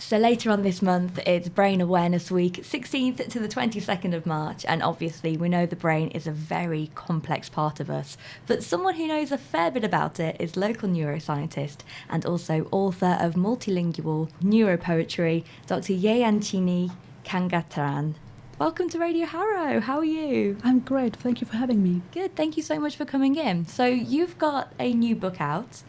So later on this month, it's Brain Awareness Week, 16th to the 22nd of March. And obviously, we know the brain is a very complex part of us. But someone who knows a fair bit about it is local neuroscientist and also author of Multilingual Neuropoetry, Dr Jayanthiny Kangatharan. Welcome to Radio Harrow. How are you? I'm great. Thank you for having me. Good. Thank you so much for coming in. So you've got a new book out,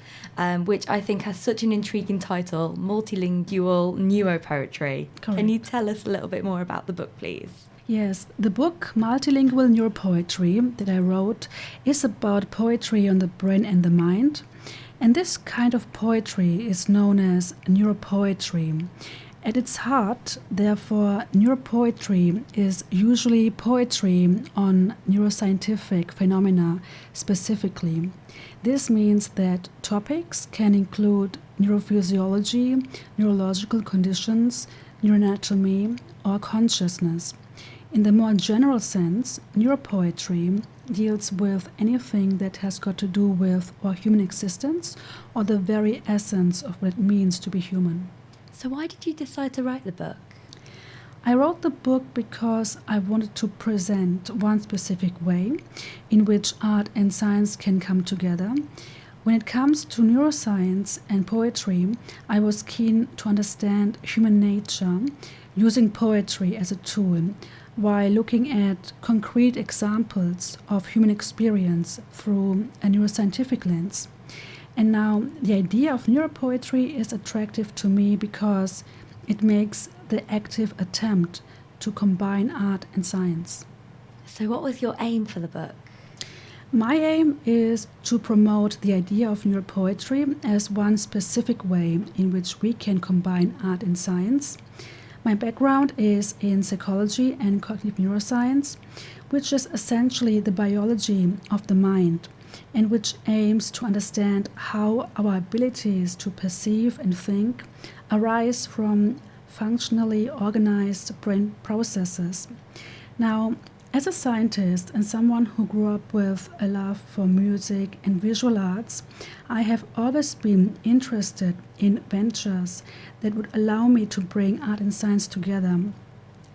which I think has such an intriguing title, Multilingual Neuropoetry. Correct. Can you tell us a little bit more about the book, please? Yes, the book Multilingual Neuropoetry that I wrote is about poetry on the brain and the mind. And this kind of poetry is known as neuropoetry. At its heart, therefore, neuropoetry is usually poetry on neuroscientific phenomena specifically. This means that topics can include neurophysiology, neurological conditions, neuroanatomy, or consciousness. In the more general sense, neuropoetry deals with anything that has got to do with our human existence or the very essence of what it means to be human. So why did you decide to write the book? I wrote the book because I wanted to present one specific way in which art and science can come together. When it comes to neuroscience and poetry, I was keen to understand human nature using poetry as a tool, while looking at concrete examples of human experience through a neuroscientific lens. And now the idea of neuropoetry is attractive to me because it makes the active attempt to combine art and science. So what was your aim for the book? My aim is to promote the idea of neuropoetry as one specific way in which we can combine art and science. My background is in psychology and cognitive neuroscience, which is essentially the biology of the mind, and which aims to understand how our abilities to perceive and think arise from functionally organized brain processes. Now, as a scientist and someone who grew up with a love for music and visual arts, I have always been interested in ventures that would allow me to bring art and science together,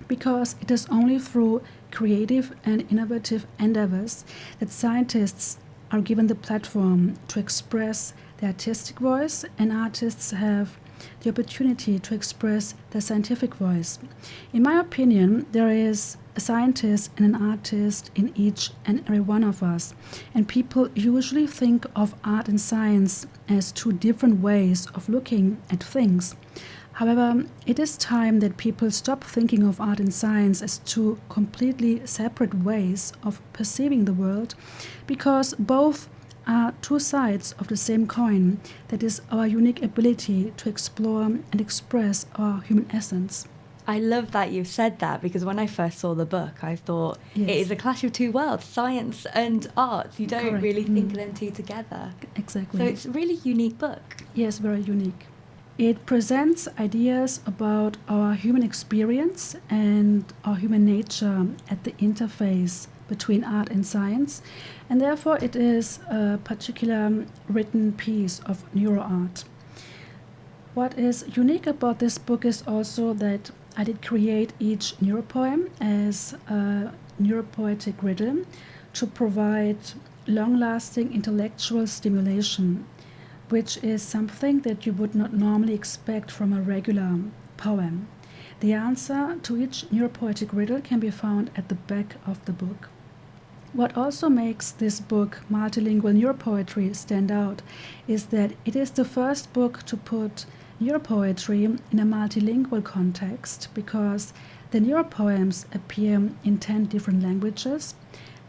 because it is only through creative and innovative endeavors that scientists are given the platform to express their artistic voice, and artists have the opportunity to express their scientific voice. In my opinion, there is a scientist and an artist in each and every one of us, and people usually think of art and science as two different ways of looking at things. However, it is time that people stop thinking of art and science as two completely separate ways of perceiving the world, because both are two sides of the same coin, that is our unique ability to explore and express our human essence. I love that you've said that, because when I first saw the book, I thought Yes. it is a clash of two worlds, science and art. You don't Correct. really think of them two together. Exactly. So it's a really unique book. Yes, very unique. It presents ideas about our human experience and our human nature at the interface between art and science, and therefore it is a particular written piece of neuroart. What is unique about this book is also that I did create each neuropoem as a neuropoetic riddle to provide long-lasting intellectual stimulation, which is something that you would not normally expect from a regular poem. The answer to each neuropoetic riddle can be found at the back of the book. What also makes this book, Multilingual Neuropoetry, stand out is that it is the first book to put neuropoetry in a multilingual context, because the neuropoems appear in 10 different languages,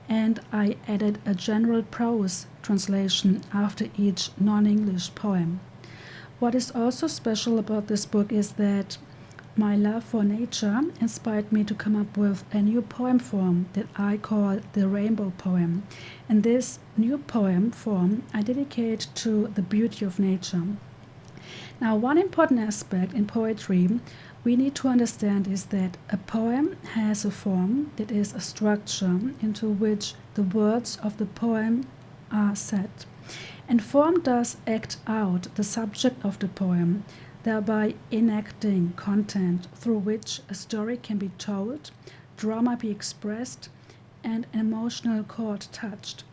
and I added a general prose translation after each non-English poem. What is also special about this book is that my love for nature inspired me to come up with a new poem form that I call the rainbow poem. And this new poem form I dedicate to the beauty of nature. Now, one important aspect in poetry we need to understand is that a poem has a form, that is a structure into which the words of the poem are set. And form does act out the subject of the poem. thereby enacting content through which a story can be told, drama be expressed, and an emotional chord touched.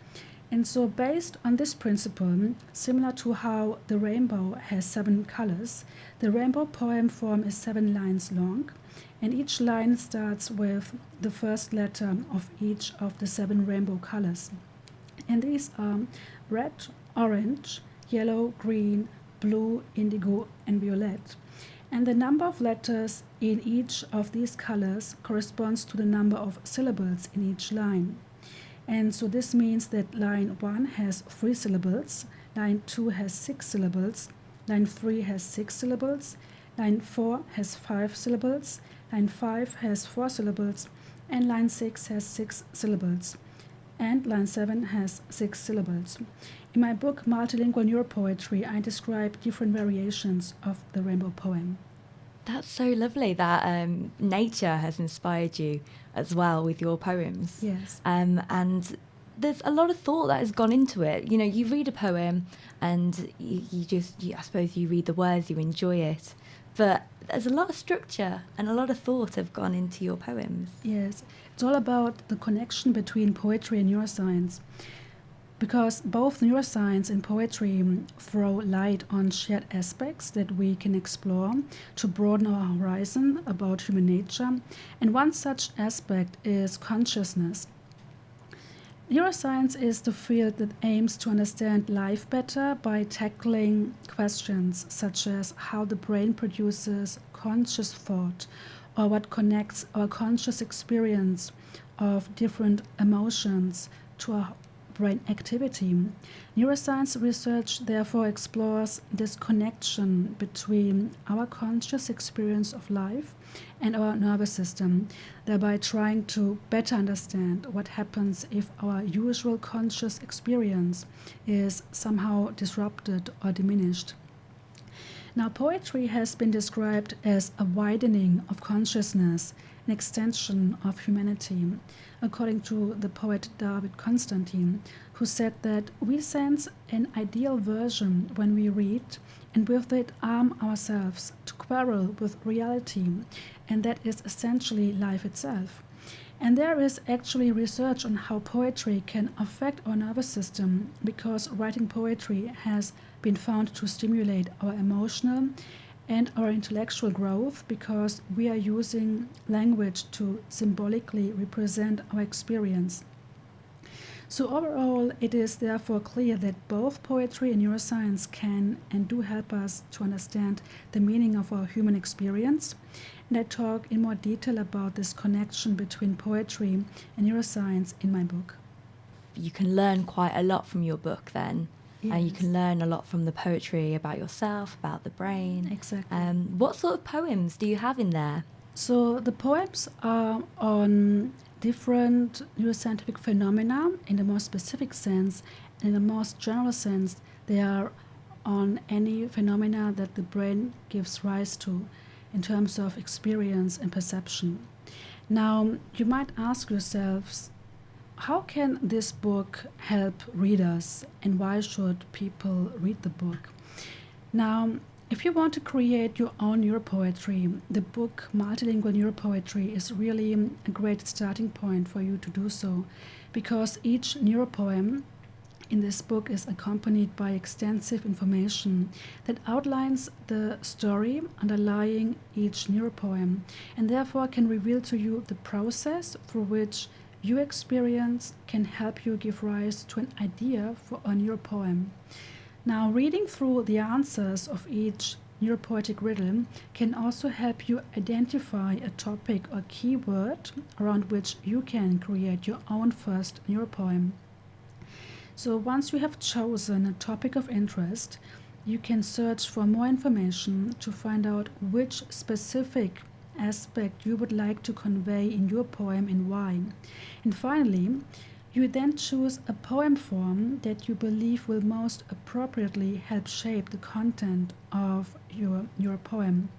And so, based on this principle, similar to how the rainbow has 7 colors, the rainbow poem form is 7 lines long, and each line starts with the first letter of each of the 7 rainbow colors. And these are red, orange, yellow, green, blue, indigo, and violet. And the number of letters in each of these colors corresponds to the number of syllables in each line. And so this means that line 1 has 3 syllables, line 2 has 6 syllables, line 3 has 6 syllables, line 4 has 5 syllables, line 5 has 4 syllables, and line 6 has 6 syllables. And line 7 has 6 syllables. In my book, Multilingual Neuropoetry, I describe different variations of the rainbow poem. That's so lovely that nature has inspired you as well with your poems. Yes. And there's a lot of thought that has gone into it. You know, you read a poem and I suppose you read the words, you enjoy it. But there's a lot of structure and a lot of thought have gone into your poems. Yes. It's all about the connection between poetry and neuroscience. Because both neuroscience and poetry throw light on shared aspects that we can explore to broaden our horizon about human nature. And one such aspect is consciousness. Neuroscience is the field that aims to understand life better by tackling questions such as how the brain produces conscious thought, or what connects our conscious experience of different emotions to our brain activity. Neuroscience research therefore explores this connection between our conscious experience of life and our nervous system, thereby trying to better understand what happens if our usual conscious experience is somehow disrupted or diminished. Now, poetry has been described as a widening of consciousness, an extension of humanity, according to the poet David Constantine, who said that we sense an ideal version when we read, and with it arm ourselves to quarrel with reality, and that is essentially life itself. And there is actually research on how poetry can affect our nervous system, because writing poetry has been found to stimulate our emotional and our intellectual growth, because we are using language to symbolically represent our experience. So overall, it is therefore clear that both poetry and neuroscience can and do help us to understand the meaning of our human experience. And I talk in more detail about this connection between poetry and neuroscience in my book. You can learn quite a lot from your book then. Yes. And you can learn a lot from the poetry about yourself, about the brain. Exactly. What sort of poems do you have in there? So the poems are on different neuroscientific phenomena in the more specific sense. In the most general sense, they are on any phenomena that the brain gives rise to in terms of experience and perception. Now, you might ask yourselves, how can this book help readers, and why should people read the book? Now, if you want to create your own neuropoetry, the book Multilingual Neuropoetry is really a great starting point for you to do so, because each neuropoem in this book is accompanied by extensive information that outlines the story underlying each neuropoem, and therefore can reveal to you the process through which your experience can help you give rise to an idea for a neuropoem. Now, reading through the answers of each neuropoetic riddle can also help you identify a topic or keyword around which you can create your own first neuropoem. So once you have chosen a topic of interest, you can search for more information to find out which specific aspect you would like to convey in your poem and why. And finally, you then choose a poem form that you believe will most appropriately help shape the content of your poem.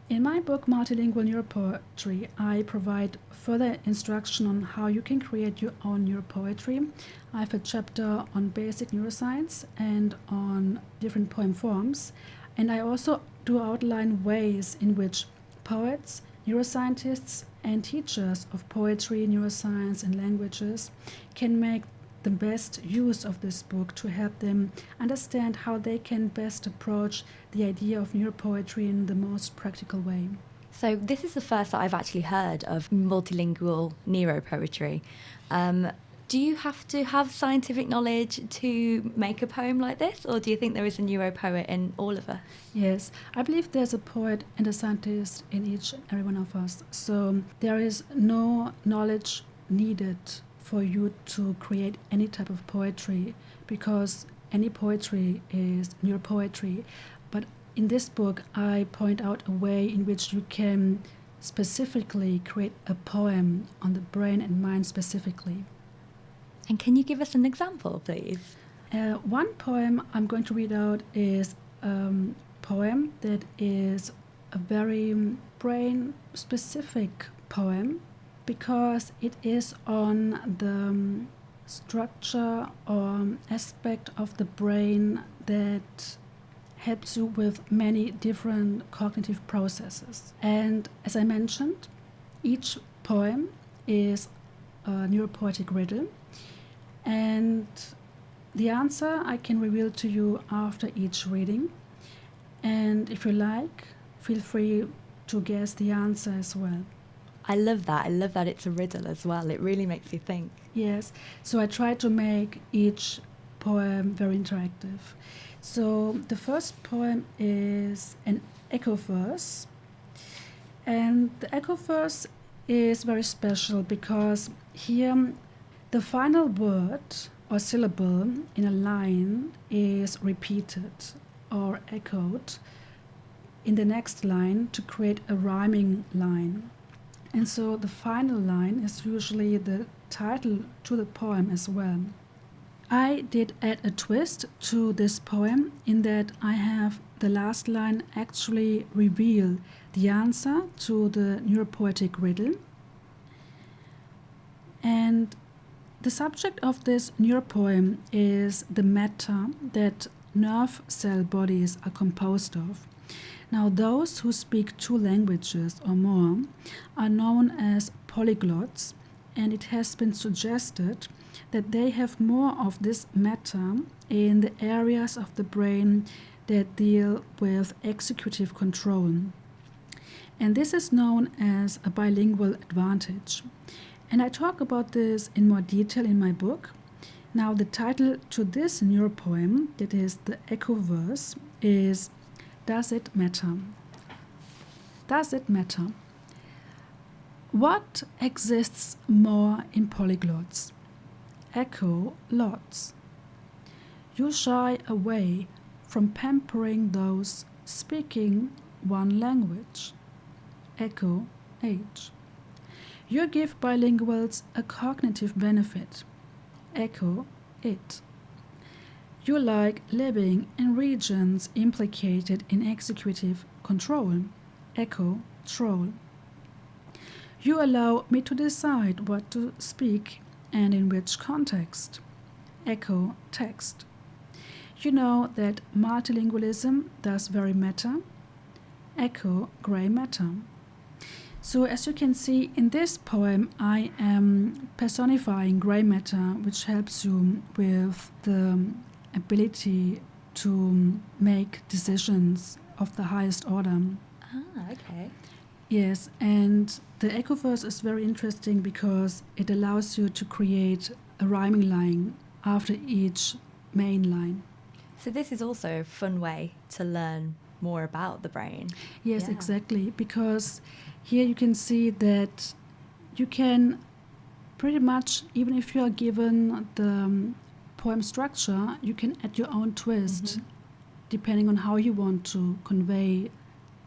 In my book, Multilingual Neuropoetry, I provide further instruction on how you can create your own neuropoetry. I have a chapter on basic neuroscience and on different poem forms. And I also do outline ways in which poets, neuroscientists, and teachers of poetry, neuroscience, and languages can make the best use of this book to help them understand how they can best approach the idea of neuropoetry in the most practical way. So this is the first that I've actually heard of multilingual neuropoetry. Do you have to have scientific knowledge to make a poem like this, or do you think there is a neuropoet in all of us? Yes, I believe there's a poet and a scientist in each and every one of us. So there is no knowledge needed for you to create any type of poetry, because any poetry is neuropoetry. But in this book, I point out a way in which you can specifically create a poem on the brain and mind specifically. And can you give us an example, please? One poem I'm going to read out is a poem that is a very brain-specific poem, because it is on the structure or aspect of the brain that helps you with many different cognitive processes. And as I mentioned, each poem is a neuropoetic riddle, and the answer I can reveal to you after each reading. And if you like, feel free to guess the answer as well. I love that. I love that it's a riddle as well. It really makes you think. Yes, so I try to make each poem very interactive. So the first poem is an echo verse. And the echo verse is very special because here the final word or syllable in a line is repeated or echoed in the next line to create a rhyming line. And so the final line is usually the title to the poem as well. I did add a twist to this poem in that I have the last line actually reveal the answer to the neuropoetic riddle. And the subject of this neuropoem is the matter that nerve cell bodies are composed of. Now, those who speak 2 languages or more are known as polyglots, and it has been suggested that they have more of this matter in the areas of the brain that deal with executive control. And this is known as a bilingual advantage. And I talk about this in more detail in my book. Now, the title to this neuropoem, that is the echo verse, is Does It Matter? Does it matter? What exists more in polyglots? Echo lots. You shy away from pampering those speaking one language. Echo age. You give bilinguals a cognitive benefit. Echo it. You like living in regions implicated in executive control. Echo troll. You allow me to decide what to speak and in which context. Echo text. You know that multilingualism does very matter. Echo grey matter. So as you can see in this poem, I am personifying grey matter, which helps you with the ability to make decisions of the highest order. Ah, okay. Yes, and the echo verse is very interesting because it allows you to create a rhyming line after each main line. So this is also a fun way to learn more about the brain. Yes, Yeah. exactly, because here you can see that you can pretty much, even if you are given the poem structure, you can add your own twist depending on how you want to convey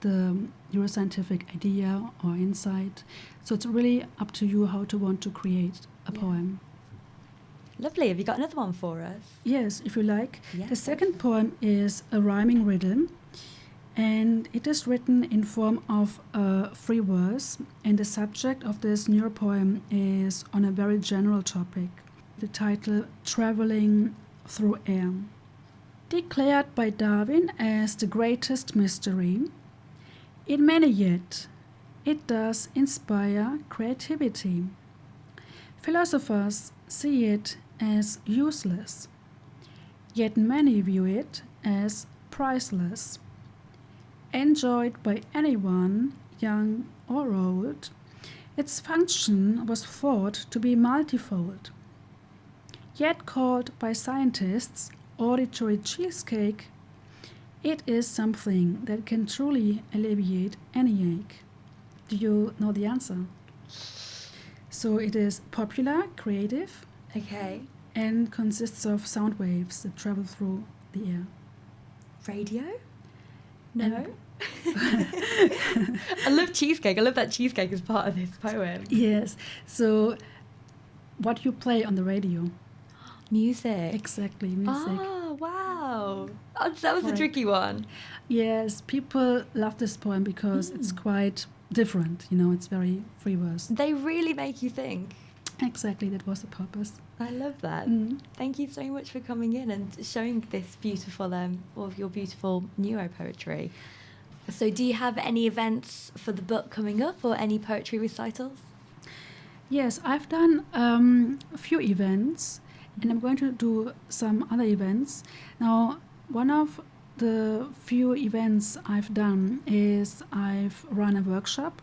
the neuroscientific idea or insight. So it's really up to you how to want to create a poem. Lovely. Have you got another one for us? Yes, if you like. Yeah, The second poem is a rhyming riddle, and it is written in form of a free verse, and the subject of this neuropoem is on a very general topic. The title, Traveling Through Air. Declared by Darwin as the greatest mystery, in many yet it does inspire creativity. Philosophers see it as useless, yet many view it as priceless. Enjoyed by anyone, young or old, its function was thought to be multifold. Yet called by scientists auditory cheesecake, it is something that can truly alleviate any ache. Do you know the answer? So it is popular, creative, Okay. and consists of sound waves that travel through the air. Radio? No. I love cheesecake. I love that cheesecake as part of this poem. Yes. So what you play on the radio? Music. Exactly, music. Oh, wow. That was a Right. tricky one. Yes, people love this poem because it's quite different. It's very free verse. They really make you think. Exactly, that was the purpose. I love that. Mm. Thank you so much for coming in and showing this beautiful, all of your beautiful neuropoetry. So do you have any events for the book coming up or any poetry recitals? Yes, I've done a few events, and I'm going to do some other events. Now, one of the few events I've done is I've run a workshop.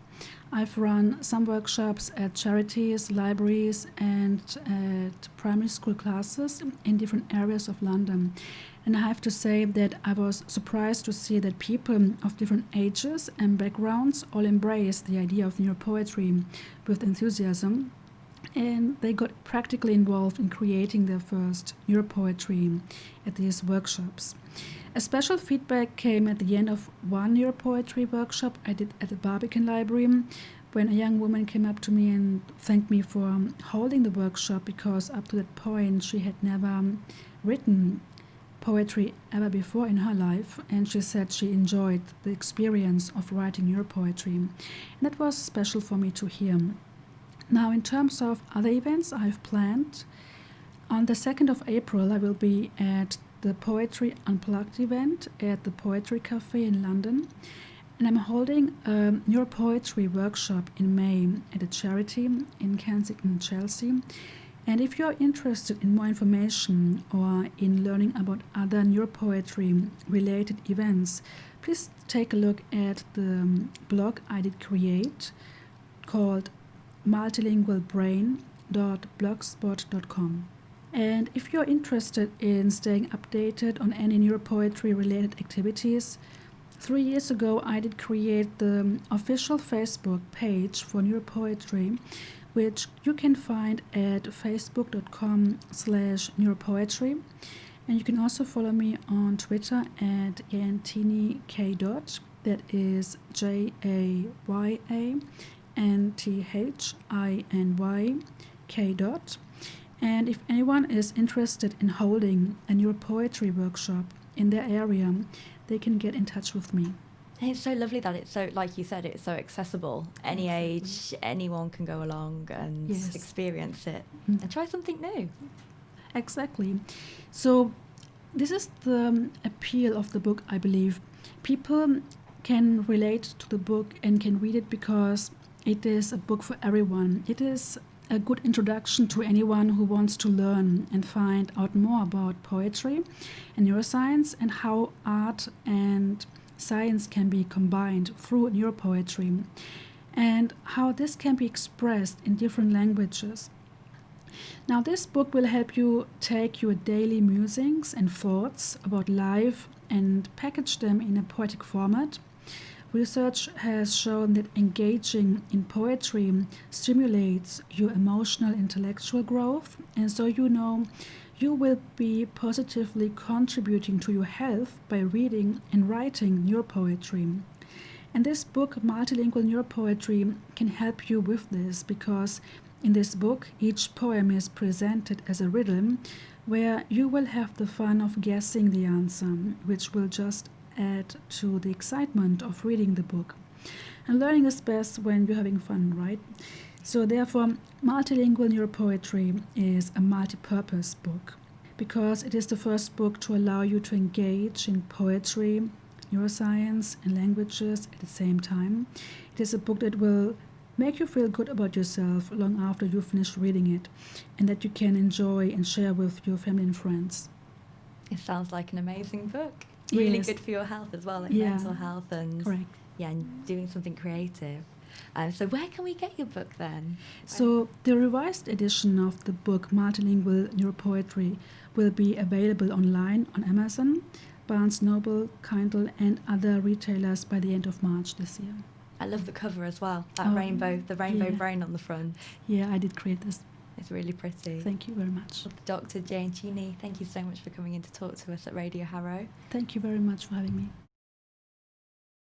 I've run some workshops at charities, libraries, and at primary school classes in different areas of London. And I have to say that I was surprised to see that people of different ages and backgrounds all embrace the idea of neuropoetry with enthusiasm. And they got practically involved in creating their first neuropoetry at these workshops. A special feedback came at the end of one neuropoetry workshop I did at the Barbican Library, when a young woman came up to me and thanked me for holding the workshop, because up to that point she had never written poetry ever before in her life, and she said she enjoyed the experience of writing neuropoetry. And that was special for me to hear. Now, in terms of other events I've planned, on the 2nd of April I will be at the Poetry Unplugged event at the Poetry Cafe in London, and I'm holding a neuropoetry workshop in May at a charity in Kensington, Chelsea. And if you're interested in more information or in learning about other neuropoetry related events, please take a look at the blog I did create called multilingualbrain.blogspot.com. And if you're interested in staying updated on any neuropoetry related activities, 3 years ago I did create the official Facebook page for neuropoetry, which you can find at facebook.com/neuropoetry. And you can also follow me on Twitter at Jayanthiny K. That is JAYANTHINYK. And if anyone is interested in holding a neuropoetry workshop in their area, they can get in touch with me. And it's so lovely that it's so, like you said, it's so accessible. Any age, anyone can go along and Yes. experience it and try something new. Exactly. So this is the appeal of the book, I believe. People can relate to the book and can read it because it is a book for everyone. It is a good introduction to anyone who wants to learn and find out more about poetry and neuroscience, and how art and science can be combined through neuropoetry, and how this can be expressed in different languages. Now, this book will help you take your daily musings and thoughts about life and package them in a poetic format. Research has shown that engaging in poetry stimulates your emotional intellectual growth, and so you will be positively contributing to your health by reading and writing neuropoetry. And this book, Multilingual Neuropoetry, can help you with this, because in this book each poem is presented as a riddle where you will have the fun of guessing the answer, which will just add to the excitement of reading the book. And learning is best when you're having fun, right? So therefore, Multilingual Neuropoetry is a multi-purpose book. because it is the first book to allow you to engage in poetry, neuroscience, and languages at the same time. It is a book that will make you feel good about yourself long after you finish reading it, and that you can enjoy and share with your family and friends. It sounds like an amazing book. Really Yes. good for your health as well, like Yeah. mental health and Correct. yeah, and doing something creative. So where can we get your book then? So the revised edition of the book Multilingual Neuropoetry will be available online on Amazon, Barnes Noble, Kindle, and other retailers by the end of March this year. I love the cover as well. That Oh, rainbow, the rainbow yeah. brain on the front. Yeah, I did create this. It's really pretty. Thank you very much. Dr Jayanthiny, thank you so much for coming in to talk to us at Radio Harrow. Thank you very much for having me.